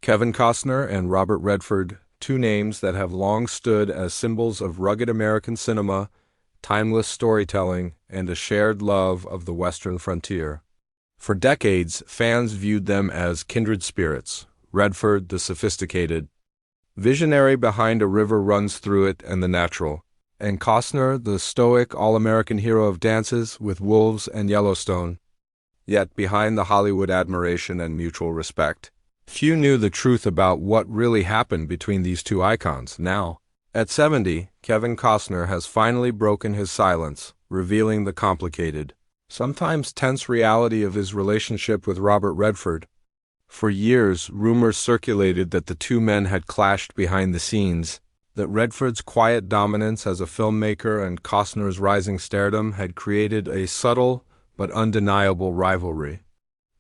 Kevin Costner and Robert Redford, two names that have long stood as symbols of rugged American cinema, timeless storytelling, and a shared love of the Western frontier. For decades, fans viewed them as kindred spirits. Redford, the sophisticated visionary behind A River Runs Through It and The Natural, and Costner, the stoic all-American hero of Dances with Wolves and Yellowstone. Yet behind the Hollywood admiration and mutual respect, few knew the truth about what really happened between these two icons. Now, at 70, Kevin Costner has finally broken his silence, revealing the complicated, sometimes tense reality of his relationship with Robert Redford. For years, rumors circulated that the two men had clashed behind the scenes, that Redford's quiet dominance as a filmmaker and Costner's rising stardom had created a subtle but undeniable rivalry.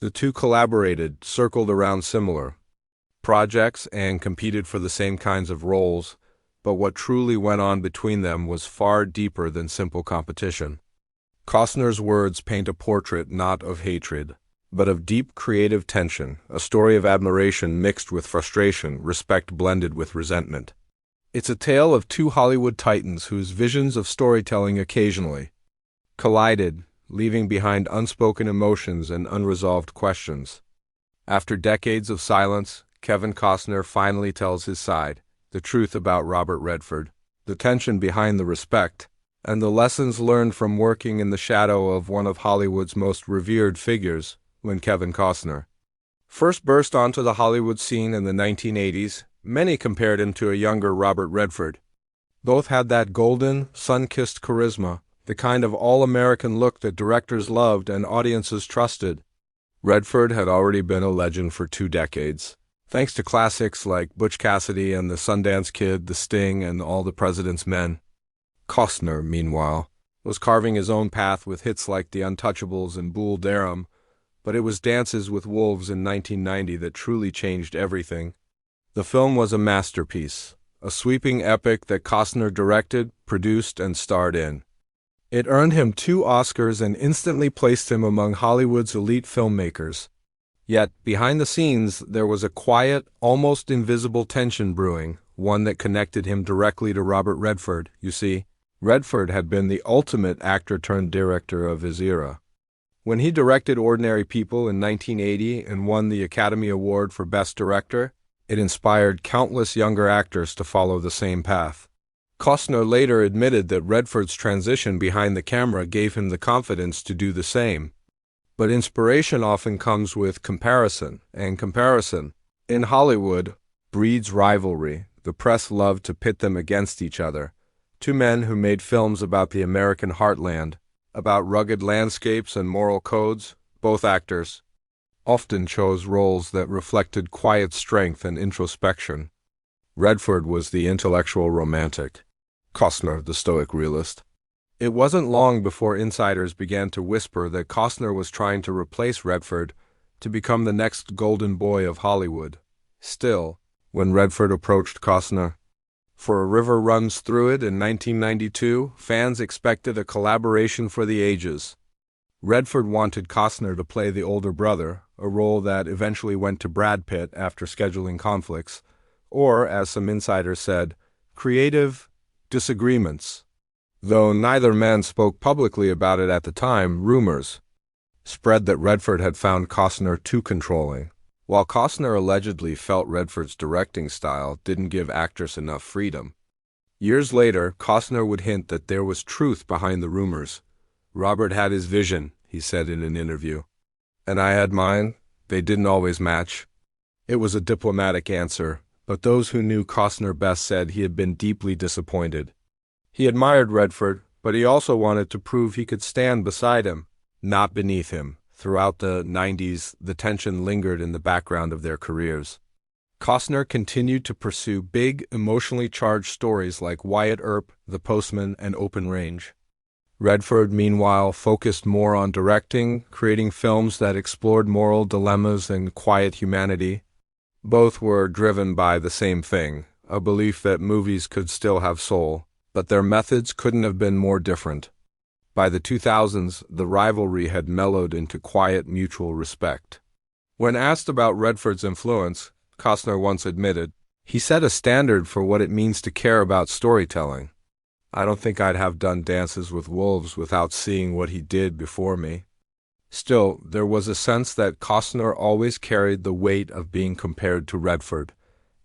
The two collaborated, circled around similar projects, and competed for the same kinds of roles, but what truly went on between them was far deeper than simple competition. Costner's words paint a portrait not of hatred, but of deep creative tension, a story of admiration mixed with frustration, respect blended with resentment. It's a tale of two Hollywood titans whose visions of storytelling occasionally collided, leaving behind unspoken emotions and unresolved questions. After decades of silence, Kevin Costner finally tells his side, the truth about Robert Redford, the tension behind the respect, and the lessons learned from working in the shadow of one of Hollywood's most revered figures. When Kevin Costner first burst onto the Hollywood scene in the 1980s, many compared him to a younger Robert Redford. Both had that golden, sun-kissed charisma, the kind of all-American look that directors loved and audiences trusted. Redford had already been a legend for 2 decades, thanks to classics like Butch Cassidy and the Sundance Kid, The Sting, and All the President's Men. Costner, meanwhile, was carving his own path with hits like The Untouchables and Bull Durham, but it was Dances with Wolves in 1990 that truly changed everything. The film was a masterpiece, a sweeping epic that Costner directed, produced, and starred in. It earned him 2 Oscars and instantly placed him among Hollywood's elite filmmakers. Yet, behind the scenes, there was a quiet, almost invisible tension brewing, one that connected him directly to Robert Redford. You see, Redford had been the ultimate actor-turned-director of his era. When he directed Ordinary People in 1980 and won the Academy Award for Best Director, it inspired countless younger actors to follow the same path. Costner later admitted that Redford's transition behind the camera gave him the confidence to do the same. But inspiration often comes with comparison, and comparison, in Hollywood, breeds rivalry. The press loved to pit them against each other. 2 men who made films about the American heartland, about rugged landscapes and moral codes, both actors, often chose roles that reflected quiet strength and introspection. Redford was the intellectual romantic, Costner the stoic realist. It wasn't long before insiders began to whisper that Costner was trying to replace Redford to become the next golden boy of Hollywood. Still, when Redford approached Costner for A River Runs Through It in 1992, fans expected a collaboration for the ages. Redford wanted Costner to play the older brother, a role that eventually went to Brad Pitt after scheduling conflicts, or, as some insiders said, creative disagreements. Though neither man spoke publicly about it at the time, rumors spread that Redford had found Costner too controlling. While Costner allegedly felt Redford's directing style didn't give actors enough freedom, years later, Costner would hint that there was truth behind the rumors. Robert had his vision, he said in an interview, and I had mine. They didn't always match. It was a diplomatic answer, but those who knew Costner best said he had been deeply disappointed. He admired Redford, but he also wanted to prove he could stand beside him, not beneath him. Throughout the 90s, the tension lingered in the background of their careers. Costner continued to pursue big, emotionally charged stories like Wyatt Earp, The Postman, and Open Range. Redford, meanwhile, focused more on directing, creating films that explored moral dilemmas and quiet humanity. Both were driven by the same thing, a belief that movies could still have soul, but their methods couldn't have been more different. By the 2000s, the rivalry had mellowed into quiet mutual respect. When asked about Redford's influence, Costner once admitted. He set a standard for what it means to care about storytelling. I don't think I'd have done Dances with Wolves without seeing what he did before me. Still, there was a sense that Costner always carried the weight of being compared to Redford,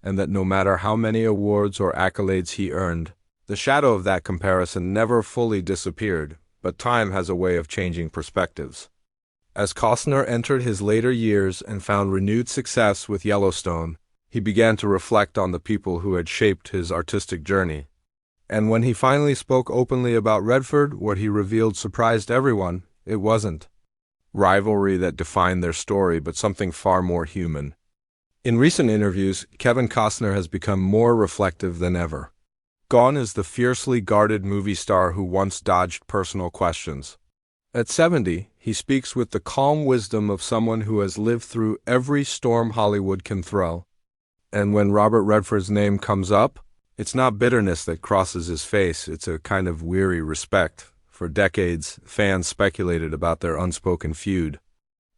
and that no matter how many awards or accolades he earned, the shadow of that comparison never fully disappeared, but time has a way of changing perspectives. As Costner entered his later years and found renewed success with Yellowstone, he began to reflect on the people who had shaped his artistic journey. And when he finally spoke openly about Redford, what he revealed surprised everyone. It wasn't rivalry that defined their story, but something far more human. In recent interviews, Kevin Costner has become more reflective than ever. Gone is the fiercely guarded movie star who once dodged personal questions. At 70, he speaks with the calm wisdom of someone who has lived through every storm Hollywood can throw. And when Robert Redford's name comes up, it's not bitterness that crosses his face, it's a kind of weary respect. For decades, fans speculated about their unspoken feud.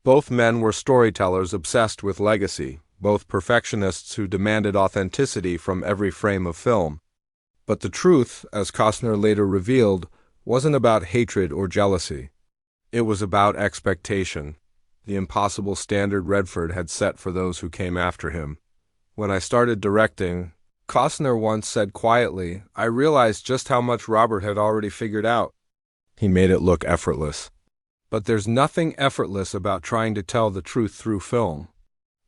Both men were storytellers obsessed with legacy, both perfectionists who demanded authenticity from every frame of film. But the truth, as Costner later revealed, wasn't about hatred or jealousy. It was about expectation, the impossible standard Redford had set for those who came after him. When I started directing, Costner once said quietly, I realized just how much Robert had already figured out. He made it look effortless. But there's nothing effortless about trying to tell the truth through film.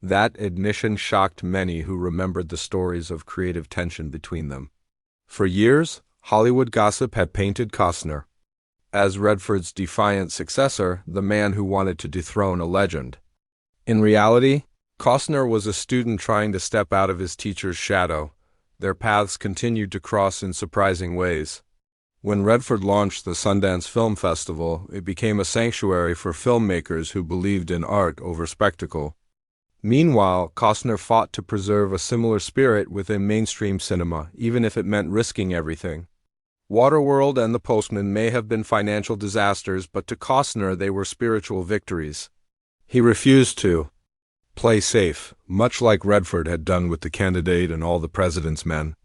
That admission shocked many who remembered the stories of creative tension between them. For years, Hollywood gossip had painted Costner as Redford's defiant successor, the man who wanted to dethrone a legend. In reality, Costner was a student trying to step out of his teacher's shadow. Their paths continued to cross in surprising ways. When Redford launched the Sundance Film Festival, it became a sanctuary for filmmakers who believed in art over spectacle. Meanwhile, Costner fought to preserve a similar spirit within mainstream cinema, even if it meant risking everything. Waterworld and The Postman may have been financial disasters, but to Costner they were spiritual victories. He refused to play safe, much like Redford had done with The Candidate and All the President's Men.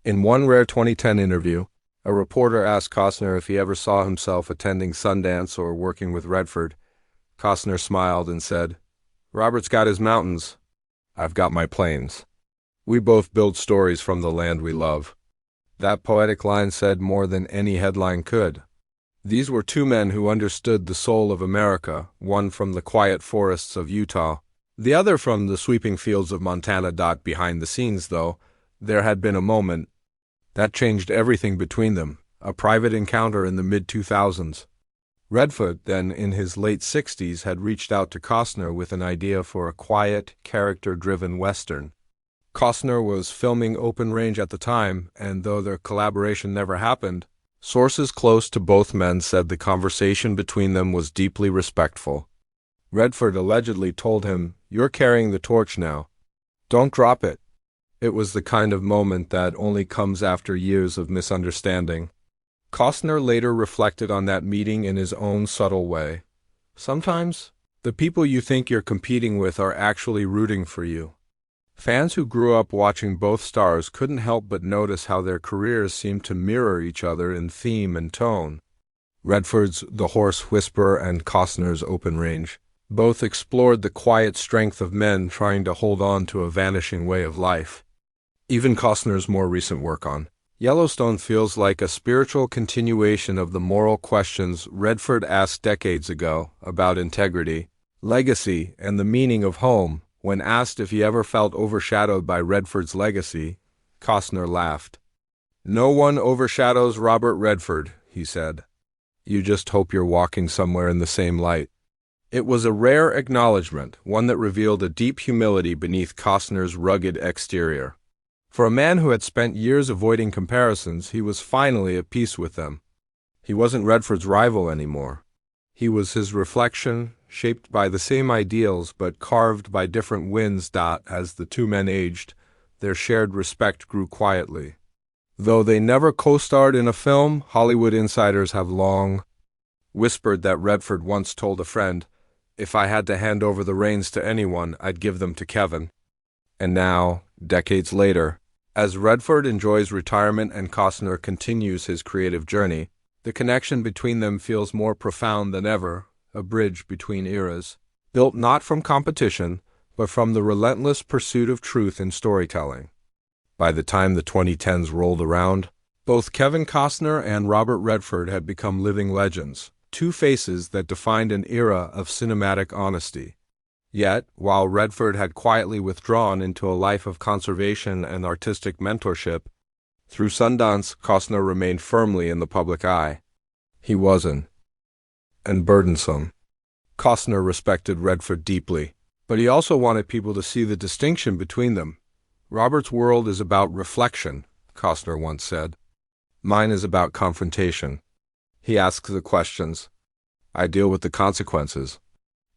In one rare 2010 interview, a reporter asked Costner if he ever saw himself attending Sundance or working with Redford. Costner smiled and said, Robert's got his mountains. I've got my plains. We both build stories from the land we love. That poetic line said more than any headline could. These were two men who understood the soul of America, one from the quiet forests of Utah, the other from the sweeping fields of Montana. Behind the scenes, though, there had been a moment that changed everything between them, a private encounter in the mid-2000s. Redford, then in his late 60s, had reached out to Costner with an idea for a quiet, character-driven Western. Costner was filming Open Range at the time, and though their collaboration never happened, sources close to both men said the conversation between them was deeply respectful. Redford allegedly told him, You're carrying the torch now. Don't drop it. It was the kind of moment that only comes after years of misunderstanding. Costner later reflected on that meeting in his own subtle way. Sometimes, the people you think you're competing with are actually rooting for you. Fans who grew up watching both stars couldn't help but notice how their careers seemed to mirror each other in theme and tone. Redford's The Horse Whisperer and Costner's Open Range both explored the quiet strength of men trying to hold on to a vanishing way of life. Even Costner's more recent work on Yellowstone feels like a spiritual continuation of the moral questions Redford asked decades ago about integrity, legacy, and the meaning of home. When asked if he ever felt overshadowed by Redford's legacy, Costner laughed. No one overshadows Robert Redford, he said. You just hope you're walking somewhere in the same light. It was a rare acknowledgement, one that revealed a deep humility beneath Costner's rugged exterior. For a man who had spent years avoiding comparisons, he was finally at peace with them. He wasn't Redford's rival anymore. He was his reflection, shaped by the same ideals but carved by different winds. As the two men aged, their shared respect grew quietly. Though they never co-starred in a film, Hollywood insiders have long whispered that Redford once told a friend, If I had to hand over the reins to anyone, I'd give them to Kevin. And now, decades later, as Redford enjoys retirement and Costner continues his creative journey, the connection between them feels more profound than ever, a bridge between eras, built not from competition, but from the relentless pursuit of truth in storytelling. By the time the 2010s rolled around, both Kevin Costner and Robert Redford had become living legends, two faces that defined an era of cinematic honesty. Yet, while Redford had quietly withdrawn into a life of conservation and artistic mentorship, through Sundance, Costner remained firmly in the public eye. He wasn't. And burdensome. Costner respected Redford deeply, but he also wanted people to see the distinction between them. Robert's world is about reflection, Costner once said. Mine is about confrontation. He asks the questions. I deal with the consequences.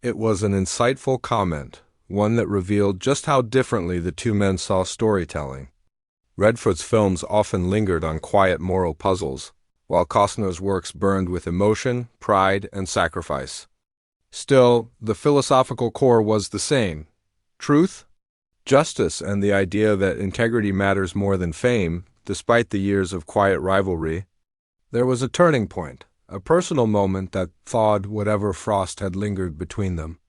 It was an insightful comment, one that revealed just how differently the two men saw storytelling. Redford's films often lingered on quiet moral puzzles, while Costner's works burned with emotion, pride, and sacrifice. Still, the philosophical core was the same: truth, justice, and the idea that integrity matters more than fame, despite the years of quiet rivalry. There was a turning point, a personal moment that thawed whatever frost had lingered between them.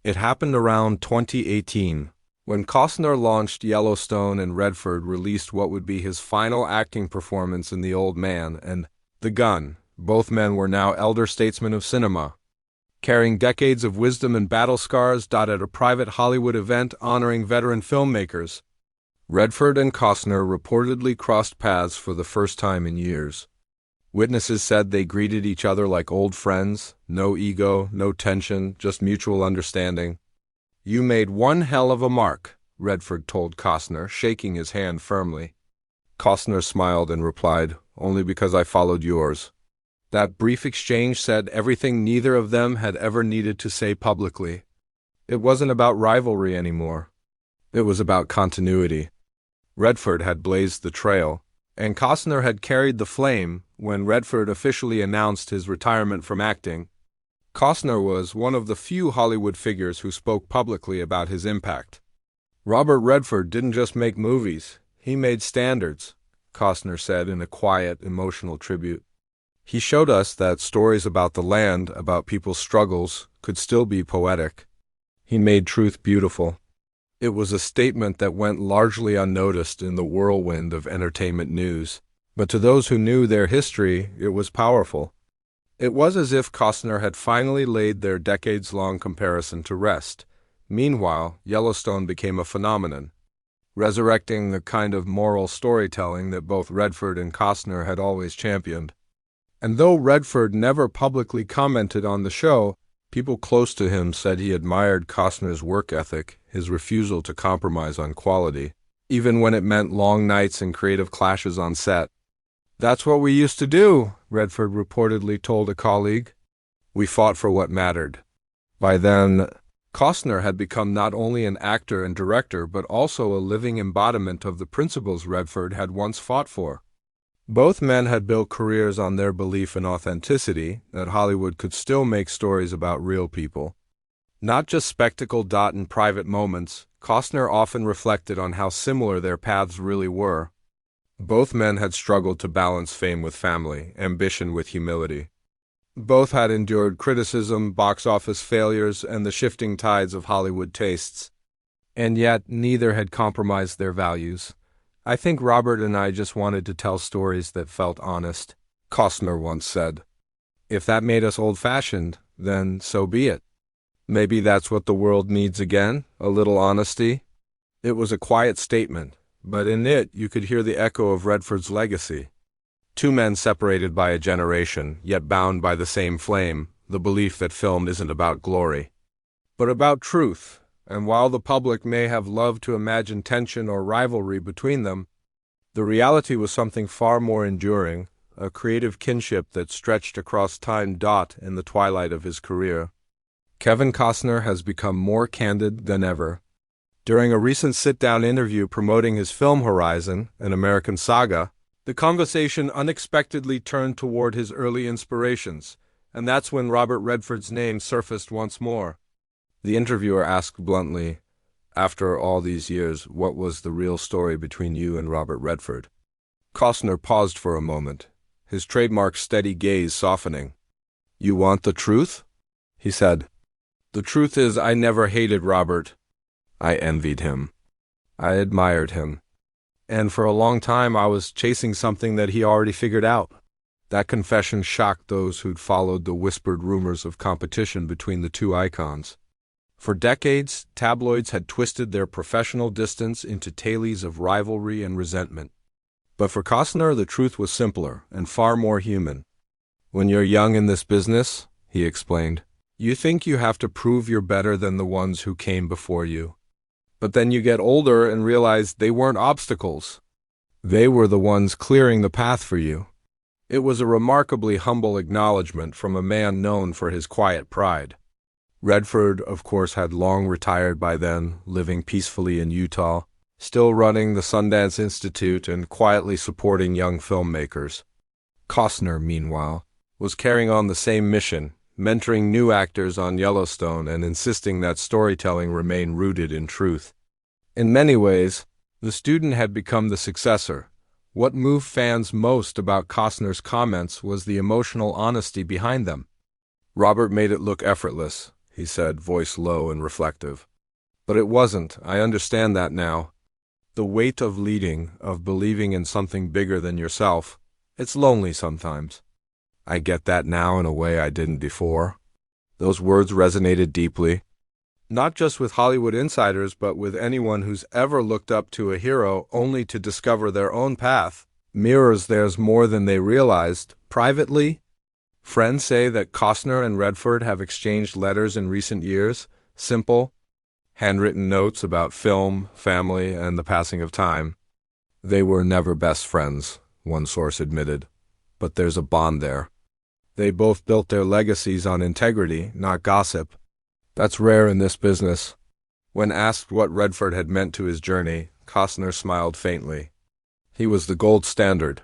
It happened around 2018, when Costner launched Yellowstone and Redford released what would be his final acting performance in The Old Man and The Gun. Both men were now elder statesmen of cinema, carrying decades of wisdom and battle scars at a private Hollywood event honoring veteran filmmakers. Redford and Costner reportedly crossed paths for the first time in years. Witnesses said they greeted each other like old friends, no ego, no tension, just mutual understanding. You made one hell of a mark, Redford told Costner, shaking his hand firmly. Costner smiled and replied, only because I followed yours. That brief exchange said everything neither of them had ever needed to say publicly. It wasn't about rivalry anymore. It was about continuity. Redford had blazed the trail, and Costner had carried the flame when Redford officially announced his retirement from acting. Costner was one of the few Hollywood figures who spoke publicly about his impact. Robert Redford didn't just make movies, he made standards, Costner said in a quiet, emotional tribute. He showed us that stories about the land, about people's struggles, could still be poetic. He made truth beautiful. It was a statement that went largely unnoticed in the whirlwind of entertainment news, but to those who knew their history, it was powerful. It was as if Costner had finally laid their decades-long comparison to rest. Meanwhile, Yellowstone became a phenomenon, resurrecting the kind of moral storytelling that both Redford and Costner had always championed. And though Redford never publicly commented on the show, people close to him said he admired Costner's work ethic, his refusal to compromise on quality, even when it meant long nights and creative clashes on set. That's what we used to do, Redford reportedly told a colleague. We fought for what mattered. By then, Costner had become not only an actor and director, but also a living embodiment of the principles Redford had once fought for. Both men had built careers on their belief in authenticity, that Hollywood could still make stories about real people. Not just spectacle and private moments, Costner often reflected on how similar their paths really were. Both men had struggled to balance fame with family, ambition with humility. Both had endured criticism, box office failures, and the shifting tides of Hollywood tastes. And yet, neither had compromised their values. I think Robert and I just wanted to tell stories that felt honest, Costner once said. If that made us old-fashioned, then so be it. Maybe that's what the world needs again, a little honesty. It was a quiet statement, but in it you could hear the echo of Redford's legacy. Two men separated by a generation, yet bound by the same flame, the belief that film isn't about glory, but about truth. And while the public may have loved to imagine tension or rivalry between them, the reality was something far more enduring, a creative kinship that stretched across time. In the twilight of his career, Kevin Costner has become more candid than ever. During a recent sit-down interview promoting his film Horizon, an American saga, the conversation unexpectedly turned toward his early inspirations, and that's when Robert Redford's name surfaced once more. The interviewer asked bluntly, After all these years, what was the real story between you and Robert Redford? Costner paused for a moment, his trademark steady gaze softening. You want the truth? He said. The truth is, I never hated Robert. I envied him. I admired him. And for a long time I was chasing something that he already figured out. That confession shocked those who'd followed the whispered rumors of competition between the two icons. For decades, tabloids had twisted their professional distance into tales of rivalry and resentment. But for Costner, the truth was simpler and far more human. When you're young in this business, he explained, you think you have to prove you're better than the ones who came before you. But then you get older and realize they weren't obstacles. They were the ones clearing the path for you. It was a remarkably humble acknowledgement from a man known for his quiet pride. Redford, of course, had long retired by then, living peacefully in Utah, still running the Sundance Institute and quietly supporting young filmmakers. Costner, meanwhile, was carrying on the same mission, mentoring new actors on Yellowstone and insisting that storytelling remain rooted in truth. In many ways, the student had become the successor. What moved fans most about Costner's comments was the emotional honesty behind them. Robert made it look effortless, he said, voice low and reflective. But it wasn't. I understand that now. The weight of leading, of believing in something bigger than yourself, it's lonely sometimes. I get that now in a way I didn't before. Those words resonated deeply, not just with Hollywood insiders, but with anyone who's ever looked up to a hero only to discover their own path mirrors theirs more than they realized. Privately, friends say that Costner and Redford have exchanged letters in recent years, simple, handwritten notes about film, family, and the passing of time. They were never best friends, one source admitted, but there's a bond there. They both built their legacies on integrity, not gossip. That's rare in this business. When asked what Redford had meant to his journey, Costner smiled faintly. He was the gold standard.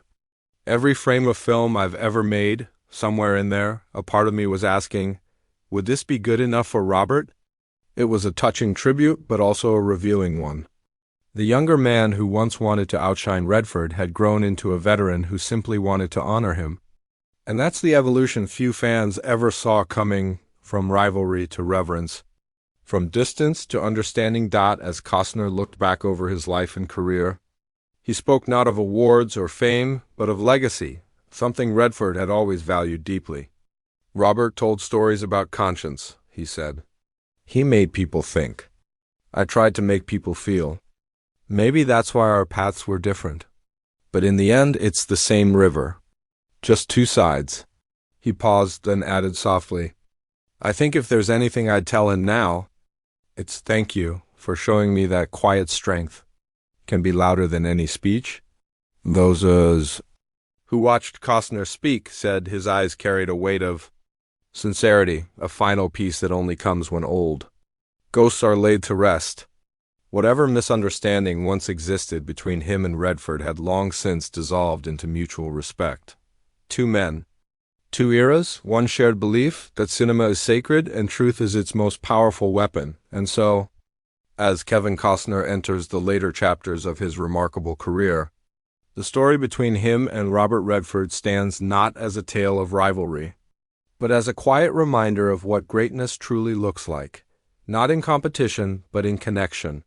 Every frame of film I've ever made, somewhere in there, a part of me was asking, would this be good enough for Robert? It was a touching tribute, but also a revealing one. The younger man who once wanted to outshine Redford had grown into a veteran who simply wanted to honor him. And that's the evolution few fans ever saw coming, from rivalry to reverence, from distance to understanding. As Costner looked back over his life and career, he spoke not of awards or fame, but of legacy, something Redford had always valued deeply. Robert told stories about conscience, he said. He made people think. I tried to make people feel. Maybe that's why our paths were different. But in the end, it's the same river. Just two sides. He paused, then added softly, I think if there's anything I'd tell him now, it's thank you for showing me that quiet strength can be louder than any speech. Those who watched Costner speak said his eyes carried a weight of sincerity, a final peace that only comes when old. Ghosts are laid to rest. Whatever misunderstanding once existed between him and Redford had long since dissolved into mutual respect. Two men, two eras, one shared belief that cinema is sacred and truth is its most powerful weapon. And so, as Kevin Costner enters the later chapters of his remarkable career, the story between him and Robert Redford stands not as a tale of rivalry, but as a quiet reminder of what greatness truly looks like, not in competition, but in connection.